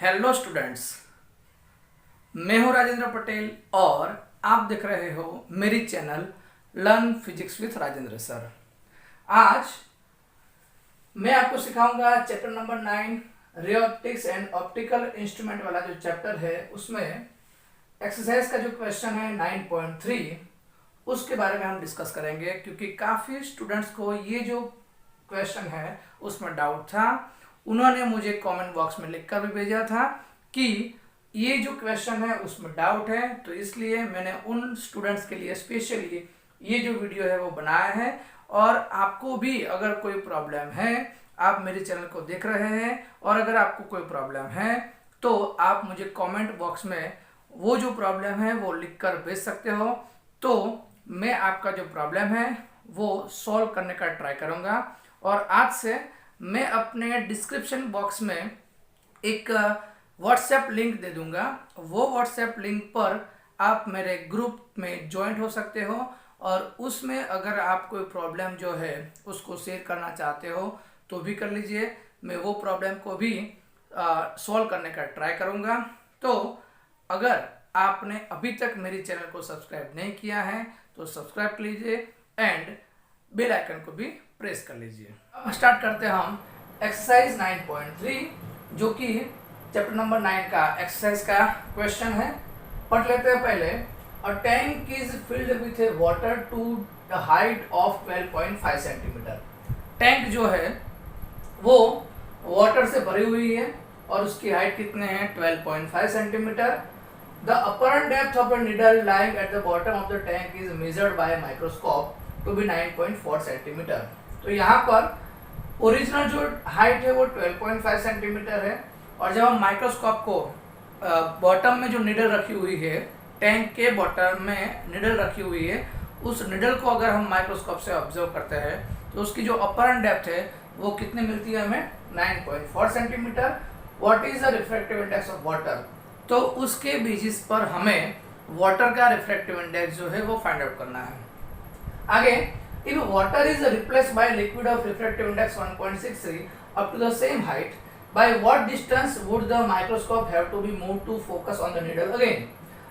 Hello students, मैं हूं राजेंद्र पटेल और आप देख रहे हो मेरी channel learn physics with Rajendra sir. आज मैं आपको सिखाऊंगा chapter number 9 ray optics and optical instrument वाला जो चैप्टर है उसमें एक्सरसाइज का जो क्वेश्चन है 9.3 उसके बारे में हम डिस्कस करेंगे, क्योंकि काफ़ी स्टूडेंट्स को ये जो क्वेश्चन है उसमें डाउट था। उन्होंने मुझे कमेंट बॉक्स में लिखकर भी भेजा था कि ये जो क्वेश्चन है उसमें डाउट है, तो इसलिए मैंने उन स्टूडेंट्स के लिए स्पेशली ये जो वीडियो है वो बनाया है। और आपको भी अगर कोई प्रॉब्लम है, आप मेरे चैनल को देख रहे हैं और अगर आपको कोई प्रॉब्लम है तो आप मुझे कमेंट बॉक्स में वो जो प्रॉब्लम है वो लिखकर भेज सकते हो, तो मैं आपका जो प्रॉब्लम है वो सॉल्व करने का ट्राई करूँगा। और आज से मैं अपने डिस्क्रिप्शन बॉक्स में एक व्हाट्सएप लिंक दे दूंगा। वो व्हाट्सएप लिंक पर आप मेरे ग्रुप में ज्वाइंट हो सकते हो और उसमें अगर आप कोई प्रॉब्लम जो है उसको शेयर करना चाहते हो तो भी कर लीजिए। मैं वो प्रॉब्लम को भी सॉल्व करने का ट्राई करूँगा। तो अगर आपने अभी तक मेरी चैनल को सब्सक्राइब नहीं किया है तो सब्सक्राइब कर लीजिए एंड बेल आइकन को भी प्रेस कर लीजिए। अब स्टार्ट करते हैं हम एक्सरसाइज 9.3 जो कि चैप्टर नंबर 9 का एक्सरसाइज का क्वेश्चन है। पढ़ लेते हैं पहले। A tank is filled with a water to the height of 12.5 centimetre. Tank जो है वो वाटर से भरी हुई है और उसकी हाइट कितने हैं 12.5 centimetre. The upper depth of a needle lying at the bottom of the tank is measured by a microscope to be 9.4 centimetre. तो यहाँ पर ओरिजिनल जो हाइट है वो 12.5 सेंटीमीटर है और जब हम माइक्रोस्कोप को बॉटम में जो निडल रखी हुई है, टैंक के बॉटम में निडल रखी हुई है, उस निडल को अगर हम माइक्रोस्कोप से ऑब्जर्व करते हैं तो उसकी जो अपर डेप्थ है वो कितनी मिलती है हमें 9.4 centimetre. What is the refractive index of water, तो उसके बेसिस पर हमें वाटर का रिफ्रैक्टिव इंडेक्स जो है वो फाइंड आउट करना है। आगे, if water is replaced by liquid of refractive index 1.63 up to the same height, by what distance would the microscope have to be moved to focus on the needle again?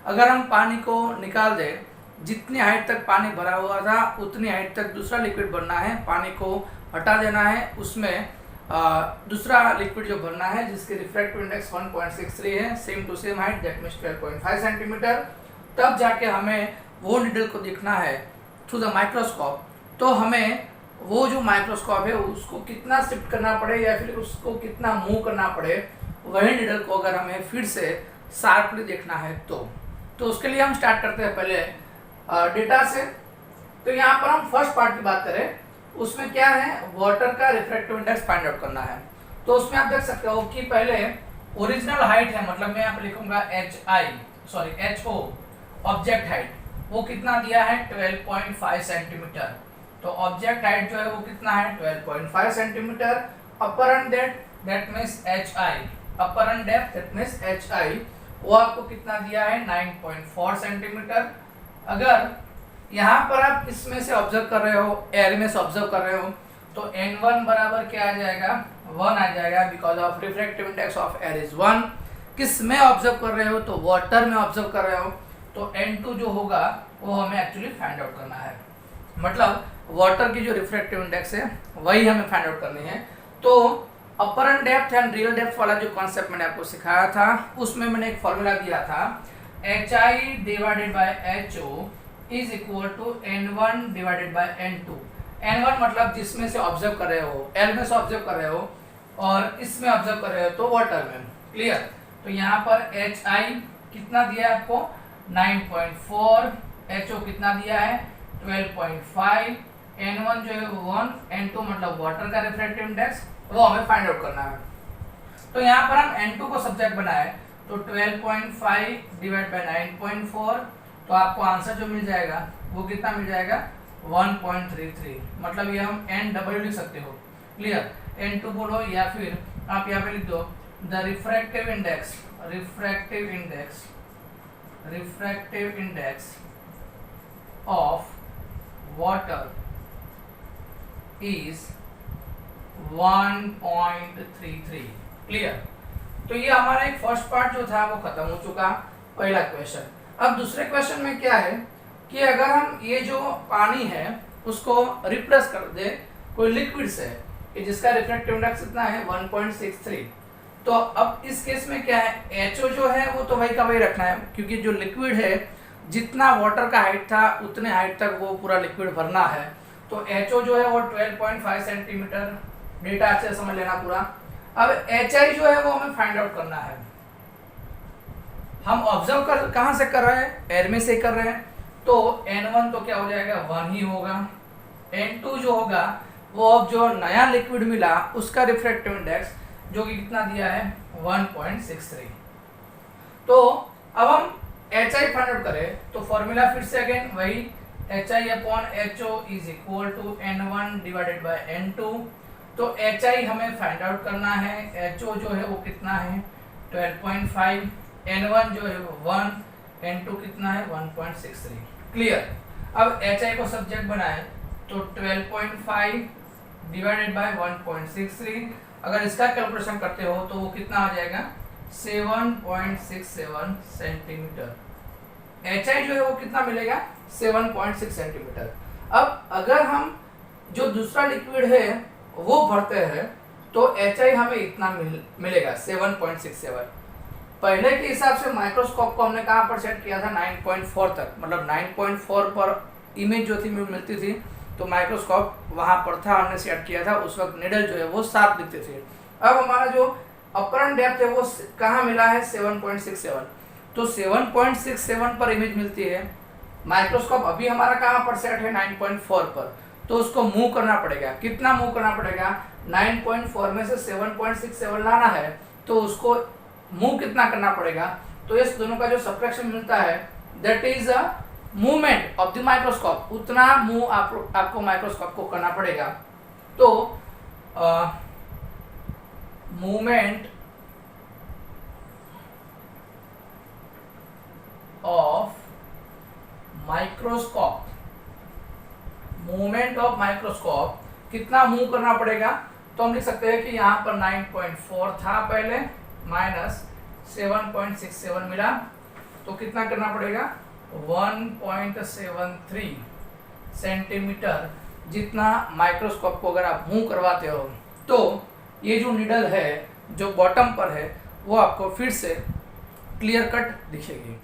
अगर हम पानी को निकाल दें, जितनी हाइट तक पानी भरा हुआ था उतनी हाइट तक दूसरा लिक्विड भरना है, पानी को हटा देना है, उसमें दूसरा लिक्विड जो भरना है जिसकी रिफ्रैक्टिव इंडेक्स 1.63 है, same to same height, that means 12.5 centimetre. तब जाके हमें वो निडल को दिखना है थ्रू द माइक्रोस्कोप। तो हमें वो जो माइक्रोस्कोप है उसको कितना शिफ्ट करना पड़े या फिर उसको कितना मूव करना पड़े, वही निडल को अगर हमें फिर से शार्पली देखना है तो उसके लिए हम स्टार्ट करते हैं पहले डेटा से। तो यहाँ पर हम फर्स्ट पार्ट की बात करें, उसमें क्या है, वाटर का रिफ्रैक्टिव इंडेक्स फाइंड आउट करना है। तो उसमें आप देख सकते हो कि पहले ओरिजिनल हाइट है, मतलब मैं यहाँ पर लिखूंगा HO ऑब्जेक्ट हाइट, वो कितना दिया है 12.5 सेंटीमीटर। तो ऑब्जेक्ट हाइट जो है वो कितना है 12.5 centimetre. Upper and that means HI, upper and depth that means HI, वो आपको कितना दिया है 9.4 सेंटीमीटर। अगर यहाँ पर आप इसमें से ऑब्जर्व कर रहे हो, एयर में से ऑब्जर्व कर रहे हो, तो N1 बराबर क्या आ जाएगा 1 आ जाएगा, because of refractive index of air is 1। किस में ऑब्जर्व कर रहे हो, तो वाटर में ऑब्जर्व कर रहे हो, तो N2 जो होगा वो हमें एक्चुअली फाइंड आउट करना है, मतलब वाटर की जो रिफ्रैक्टिव इंडेक्स है वही हमें फाइंड आउट करनी है। तो upper and depth and real depth वाला जो कॉन्सेप्ट मैंने आपको सिखाया था उसमें मैंने एक फॉर्मूला दिया था, HI divided by HO is equal to N1 divided by N2। N1 मतलब जिसमें से ऑब्जर्व कर रहे हो, एयर में से ऑब्जर्व कर रहे हो और इसमें ऑब्जर्व कर रहे हो तो वाटर में। क्लियर। तो यहाँ पर HI कितना दिया है आपको 9.4, HO कितना दिया है 12.5, N1 जो है 1, N2 मतलब वाटर का रिफ्रैक्टिव इंडेक्स, वो हमें फाइंड आउट करना है। तो यहाँ पर हम N2 को सब्जेक्ट बनाए तो 12.5 डिवाइड बाय 9.4, तो आपको आंसर जो मिल जाएगा वो कितना मिल जाएगा 1.33, मतलब ये हम NW लिख सकते हो। क्लियर। N2 बोलो या फिर आप यहाँ पे लिख दो the refractive index of water is 1.33। Clear. तो ये हमारा एक फर्स्ट पार्ट जो था वो खत्म हो चुका, पहला क्वेश्चन। अब दूसरे क्वेश्चन में क्या है कि अगर हम ये जो पानी है उसको रिप्लेस कर दे कोई लिक्विड से कि जिसका रिफ्रैक्टिव इंडेक्स कितना है 1.63, तो अब इस केस में क्या है, HO जो है वो तो वही का वही रखना है, क्योंकि जो लिक्विड है जितना वाटर का हाइट था उतने हाइट तक वो पूरा लिक्विड भरना है। तो HO जो है वो 12.5 सेंटीमीटर, डेटा अच्छे समझ लेना पूरा। अब HI जो है वो हमें फाइंड आउट करना है। हम ऑब्जर्व कर कहाँ से कर रहे हैं, एयर में से कर रहे हैं, तो N1 तो क्या हो जाएगा 1 ही होगा, N2 जो होगा वो अब जो नया लिक्विड मिला उसका रिफ्रैक्टिव इंडेक्स जो कि कितना दिया है 1.63। तो अब हम HI फाइंड आउट करें तो फॉर्मूला फिर से अगेन वही HI/HO is equal to N1 divided by N2। तो HI हमें फाइंड आउट करना है, HO जो है वो कितना है 12.5, N1 जो है 1, N2 कितना है 1.63। क्लियर। अब HI को सब्जेक्ट बनाए तो 12.5 डिवाइडेड बाय 1.63, अगर इसका कैलकुलेशन करते हो तो वो कितना आ जाएगा 7.67 सेंटीमीटर। HI जो है वो कितना मिलेगा 7.6 सेंटीमीटर। अब अगर हम जो दूसरा लिक्विड है वो भरते हैं तो HI हमें इतना मिलेगा 7.67। पहले के हिसाब से माइक्रोस्कोप को हमने कहाँ पर सेट किया था 9.4 तक, मतलब 9.4 पर इमेज जो थी मिलती थी, तो माइक्रोस्कोप वहाँ पर था, हमने सेट किया था। उस वक्त निडल जो है वो साफ दिखते थे। अब हमारा जो अपरेंट डेप्थ है वो कहाँ मिला है 7.67, तो 7.67 पर इमेज मिलती है। माइक्रोस्कोप अभी हमारा कहाँ पर सेट है 9.4 पर, तो उसको मूव करना पड़ेगा। कितना मूव करना पड़ेगा, 9.4 में से 7.67 लाना है तो उसको मूव कितना करना पड़ेगा, तो इस दोनों का जो सब्ट्रैक्शन मिलता है that is a movement of the microscope, उतना मूव आपको माइक्रोस्कोप को करना पड़ेगा। तो movement of microscope, movement of microscope कितना मूव करना पड़ेगा, तो हम लिख सकते हैं कि यहाँ पर 9.4 था पहले माइनस 7.67 मिला, तो कितना करना पड़ेगा 1.73 सेंटीमीटर जितना माइक्रोस्कोप को अगर आप मूव करवाते हो तो ये जो निडल है जो बॉटम पर है वो आपको फिर से क्लियर कट दिखेगी।